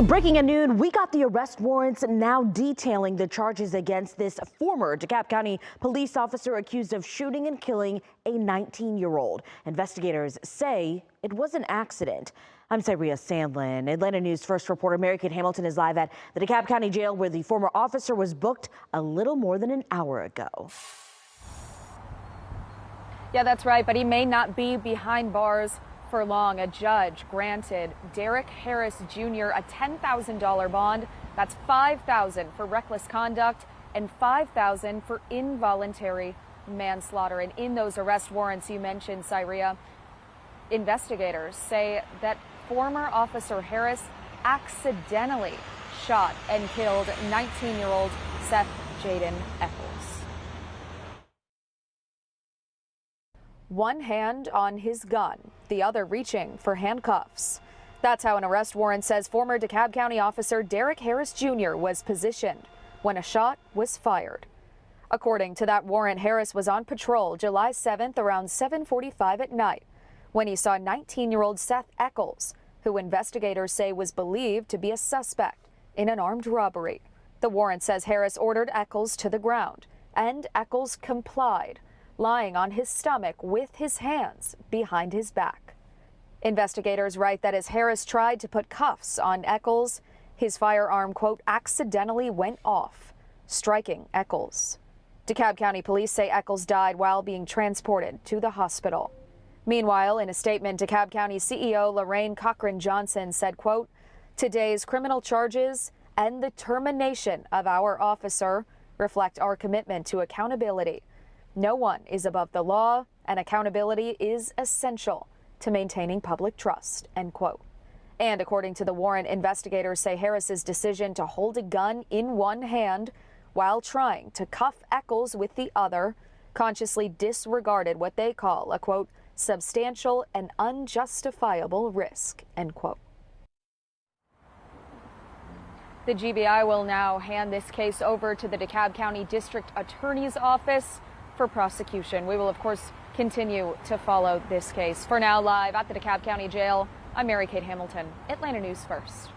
Breaking at noon, we got the arrest warrants now detailing the charges against this former DeKalb County police officer accused of shooting and killing a 19-year-old. Investigators say it was an accident. I'm Syria Sandlin. Atlanta News First reporter Mary Kate Hamilton is live at the DeKalb County Jail where the former officer was booked a little more than an hour ago. Yeah, that's right, but he may not be behind bars for long. A judge granted Derrick Harris Jr. a $10,000 bond. That's $5,000 for reckless conduct and $5,000 for involuntary manslaughter. And in those arrest warrants you mentioned, Syria, investigators say that former Officer Harris accidentally shot and killed 19-year-old Seth Jaden Eccles. One hand on his gun, the other reaching for handcuffs. That's how an arrest warrant says former DeKalb County officer Derrick Harris Jr. was positioned when a shot was fired. According to that warrant, Harris was on patrol July 7th around 7:45 at night when he saw 19-year-old Seth Eccles, who investigators say was believed to be a suspect in an armed robbery. The warrant says Harris ordered Eccles to the ground, and Eccles complied, lying on his stomach with his hands behind his back. Investigators write that as Harris tried to put cuffs on Eccles, his firearm, quote, accidentally went off, striking Eccles. DeKalb County police say Eccles died while being transported to the hospital. Meanwhile, in a statement, DeKalb County CEO Lorraine Cochran Johnson said, quote, today's criminal charges and the termination of our officer reflect our commitment to accountability. No one is above the law, and accountability is essential to maintaining public trust, end quote. And according to the warrant, investigators say Harris's decision to hold a gun in one hand while trying to cuff Eccles with the other consciously disregarded what they call a, quote, substantial and unjustifiable risk, end quote. The GBI will now hand this case over to the DeKalb County District Attorney's Office for prosecution. We will, of course, continue to follow this case. For now, live at the DeKalb County Jail, I'm Mary Kate Hamilton, Atlanta News First.